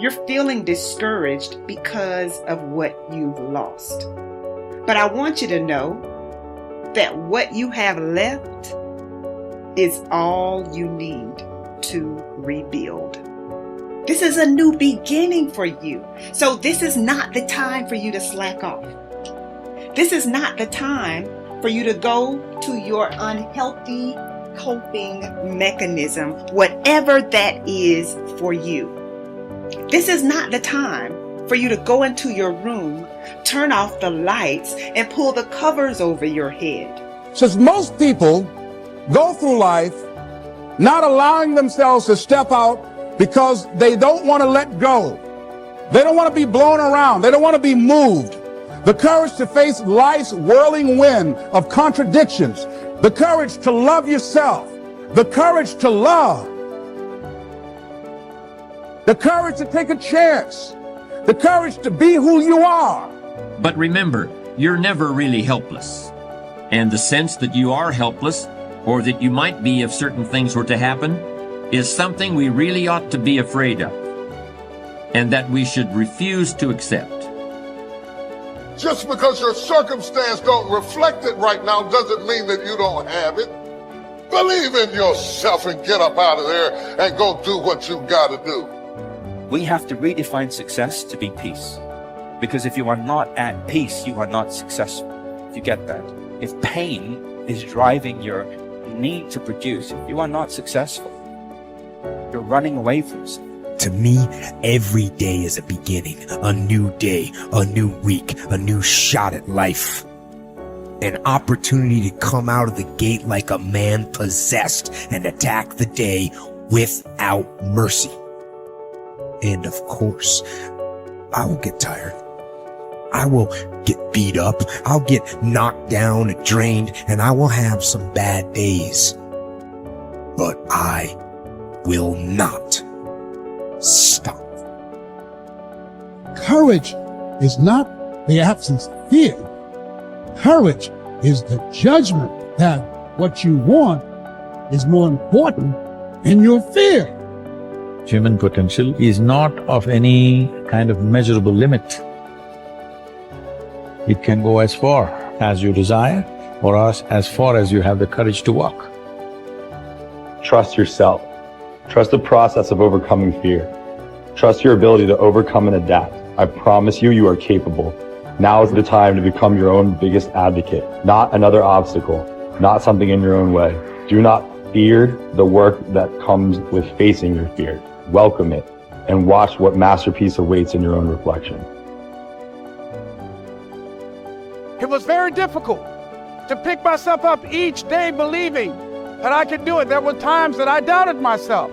You're feeling discouraged because of what you've lost. But I want you to know that what you have left is all you need to rebuild. This is a new beginning for you. So this is not the time for you to slack off. This is not the time for you to go to your unhealthy coping mechanism, whatever that is for you. This is not the time for you to go into your room, turn off the lights, and pull the covers over your head. Since most people go through life not allowing themselves to step out because they don't want to let go. They don't want to be blown around. They don't want to be moved. The courage to face life's whirling wind of contradictions. The courage to love yourself. The courage to love. The courage to take a chance. The courage to be who you are. But remember, you're never really helpless. And the sense that you are helpless, or that you might be if certain things were to happen, is something we really ought to be afraid of, and that we should refuse to accept. Just because your circumstance don't reflect it right now doesn't mean that you don't have it. Believe in yourself and get up out of there and go do what you gotta do. We have to redefine success to be peace. Because if you are not at peace, you are not successful. If you get that. If pain is driving your need to produce, if you are not successful, you're running away from something. To me, every day is a beginning, a new day, a new week, a new shot at life. An opportunity to come out of the gate like a man possessed and attack the day without mercy. And of course, I will get tired. I will get beat up. I'll get knocked down and drained, and I will have some bad days. But I will not stop. Courage is not the absence of fear. Courage is the judgment that what you want is more important than your fear. Human potential is not of any kind of measurable limit. It can go as far as you desire or as far as you have the courage to walk. Trust yourself. Trust the process of overcoming fear. Trust your ability to overcome and adapt. I promise you, you are capable. Now is the time to become your own biggest advocate, not another obstacle, not something in your own way. Do not fear the work that comes with facing your fear. Welcome it and watch what masterpiece awaits in your own reflection. It was very difficult to pick myself up each day believing that I could do it. There were times that I doubted myself.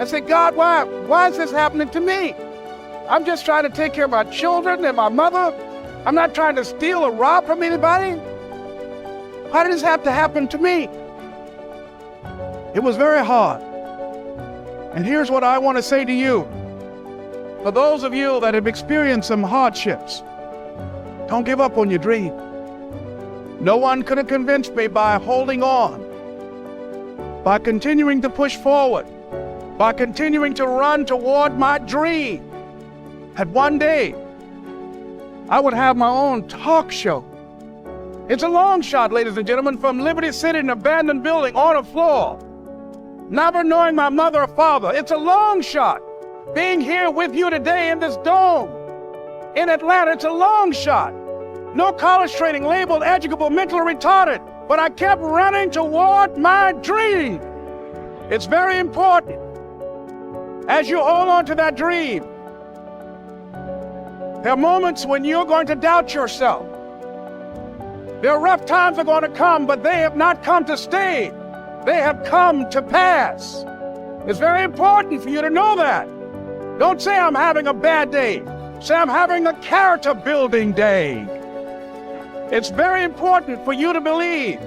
I said, God, why is this happening to me? I'm just trying to take care of my children and my mother. I'm not trying to steal or rob from anybody. Why did this have to happen to me? It was very hard. And here's what I want to say to you. For those of you that have experienced some hardships, don't give up on your dream. No one could have convinced me by holding on, by continuing to push forward, by continuing to run toward my dream, that one day I would have my own talk show. It's a long shot, ladies and gentlemen, from Liberty City, an abandoned building on a floor, never knowing my mother or father. It's a long shot. Being here with you today in this dome in Atlanta, it's a long shot. No college training, labeled educable, mentally retarded, but I kept running toward my dream. It's very important as you hold on to that dream. There are moments when you're going to doubt yourself. There are rough times that are going to come, but they have not come to stay. They have come to pass. It's very important for you to know that. Don't say I'm having a bad day. Say I'm having a character building day. It's very important for you to believe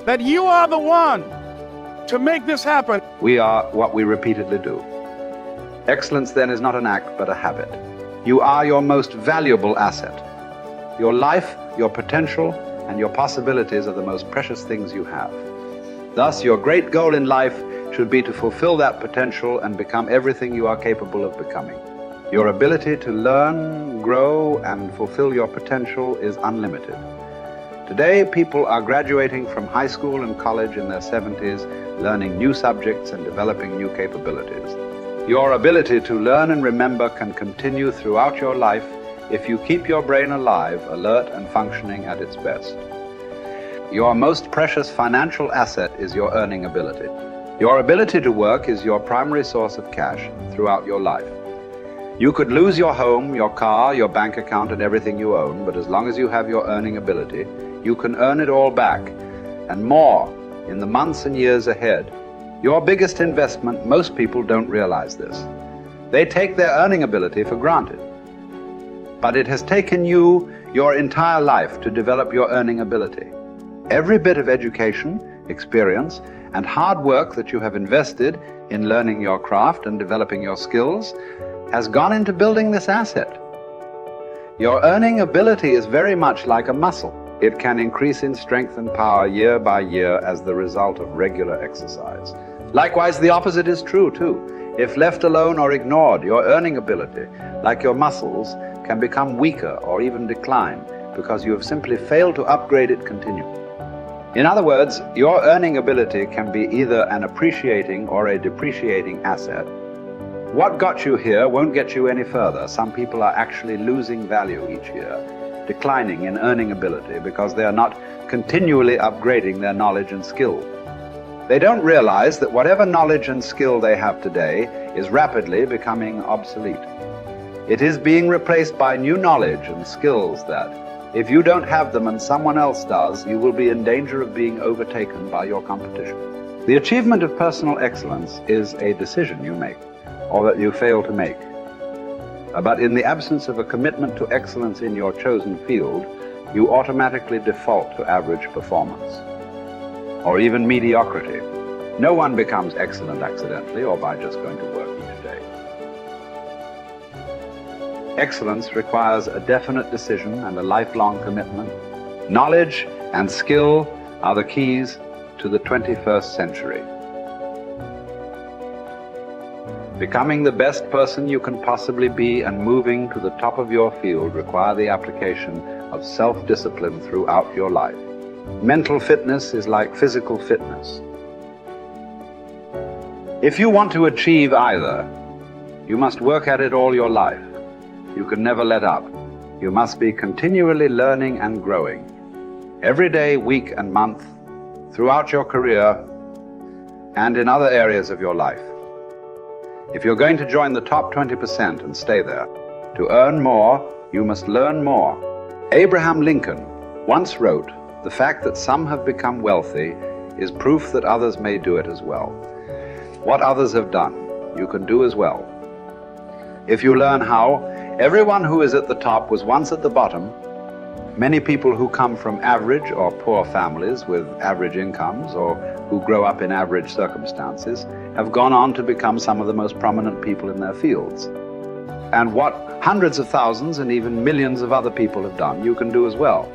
that you are the one to make this happen. We are what we repeatedly do. Excellence then is not an act, but a habit. You are your most valuable asset. Your life, your potential, and your possibilities are the most precious things you have. Thus, your great goal in life should be to fulfill that potential and become everything you are capable of becoming. Your ability to learn, grow, and fulfill your potential is unlimited. Today, people are graduating from high school and college in their 70s, learning new subjects and developing new capabilities. Your ability to learn and remember can continue throughout your life if you keep your brain alive, alert, and functioning at its best. Your most precious financial asset is your earning ability. Your ability to work is your primary source of cash throughout your life. You could lose your home, your car, your bank account, and everything you own, but as long as you have your earning ability, you can earn it all back, and more, in the months and years ahead. Your biggest investment, most people don't realize this. They take their earning ability for granted. But it has taken you your entire life to develop your earning ability. Every bit of education, experience, and hard work that you have invested in learning your craft and developing your skills has gone into building this asset. Your earning ability is very much like a muscle. It can increase in strength and power year by year as the result of regular exercise. Likewise, the opposite is true too. If left alone or ignored, your earning ability, like your muscles, can become weaker or even decline because you have simply failed to upgrade it continually. In other words, your earning ability can be either an appreciating or a depreciating asset. What got you here won't get you any further. Some people are actually losing value each year, declining in earning ability because they are not continually upgrading their knowledge and skill. They don't realize that whatever knowledge and skill they have today is rapidly becoming obsolete. It is being replaced by new knowledge and skills that, if you don't have them and someone else does, you will be in danger of being overtaken by your competition. The achievement of personal excellence is a decision you make, or that you fail to make. But in the absence of a commitment to excellence in your chosen field, you automatically default to average performance, or even mediocrity. No one becomes excellent accidentally or by just going to work each day. Excellence requires a definite decision and a lifelong commitment. Knowledge and skill are the keys to the 21st century. Becoming the best person you can possibly be and moving to the top of your field require the application of self-discipline throughout your life. Mental fitness is like physical fitness. If you want to achieve either, you must work at it all your life. You can never let up. You must be continually learning and growing. Every day, week, and month, throughout your career, and in other areas of your life. If you're going to join the top 20% and stay there, to earn more, you must learn more. Abraham Lincoln once wrote, "The fact that some have become wealthy is proof that others may do it as well." What others have done, you can do as well. If you learn how, everyone who is at the top was once at the bottom. Many people who come from average or poor families with average incomes or who grow up in average circumstances have gone on to become some of the most prominent people in their fields. And what hundreds of thousands and even millions of other people have done, you can do as well.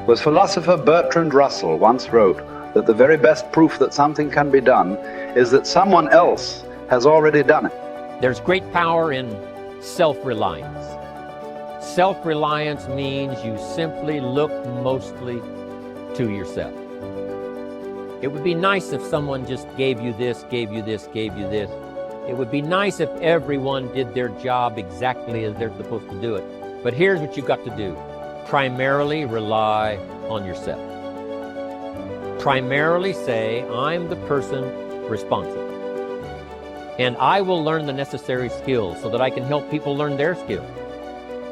The philosopher Bertrand Russell once wrote that the very best proof that something can be done is that someone else has already done it. There's great power in self-reliance. Self-reliance means you simply look mostly to yourself. It would be nice if someone just gave you this, gave you this, gave you this. It would be nice if everyone did their job exactly as they're supposed to do it. But here's what you've got to do. Primarily rely on yourself. Primarily say, I'm the person responsible. And I will learn the necessary skills so that I can help people learn their skills.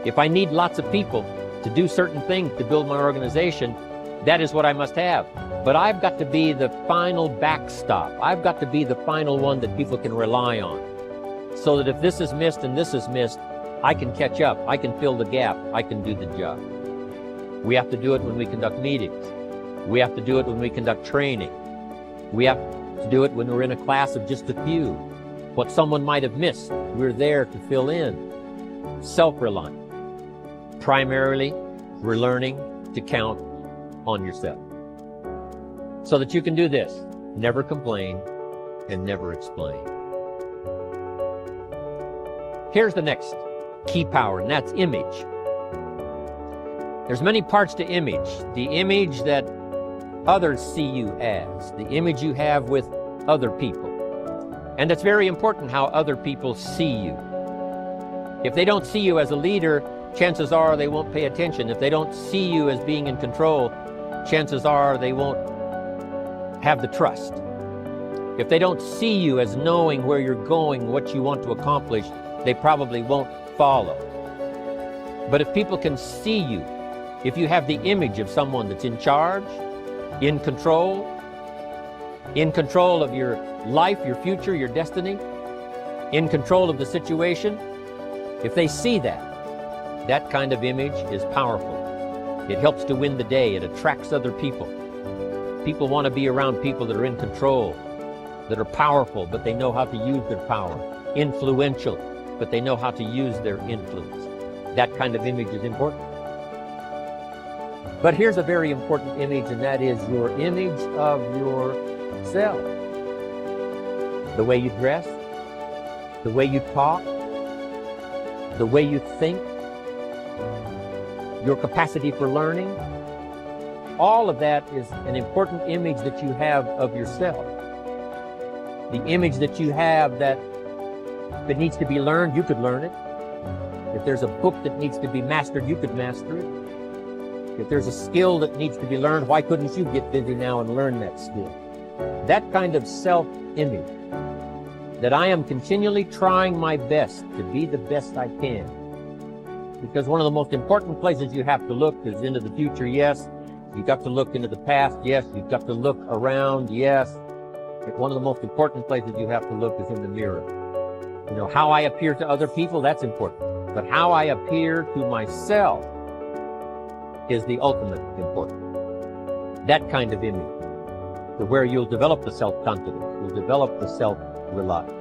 If I need lots of people to do certain things to build my organization, that is what I must have. But I've got to be the final backstop. I've got to be the final one that people can rely on. So that if this is missed and this is missed, I can catch up. I can fill the gap. I can do the job. We have to do it when we conduct meetings. We have to do it when we conduct training. We have to do it when we're in a class of just a few. What someone might have missed, we're there to fill in. Self-reliant. Primarily, we're learning to count on yourself. So that you can do this, never complain and never explain. Here's the next key power, and that's image. There's many parts to image. The image that others see you as, the image you have with other people. And it's very important how other people see you. If they don't see you as a leader, chances are they won't pay attention. If they don't see you as being in control, chances are they won't have the trust. If they don't see you as knowing where you're going, what you want to accomplish, they probably won't follow. But if people can see you, if you have the image of someone that's in charge, in control of your life, your future, your destiny, in control of the situation, if they see that, that kind of image is powerful. It helps to win the day. It attracts other people. People want to be around people that are in control, that are powerful, but they know how to use their power. Influential, but they know how to use their influence. That kind of image is important. But here's a very important image, and that is your image of yourself. The way you dress, the way you talk, the way you think, your capacity for learning. All of that is an important image that you have of yourself. The image that you have that if it needs to be learned, you could learn it. If there's a book that needs to be mastered, you could master it. If there's a skill that needs to be learned, why couldn't you get busy now and learn that skill? That kind of self-image, that I am continually trying my best to be the best I can. Because one of the most important places you have to look is into the future, yes. You've got to look into the past, yes. You've got to look around, yes. But one of the most important places you have to look is in the mirror. You know, how I appear to other people, that's important. But how I appear to myself is the ultimate important. That kind of image, to where you'll develop the self-confidence, you'll develop the self-reliance.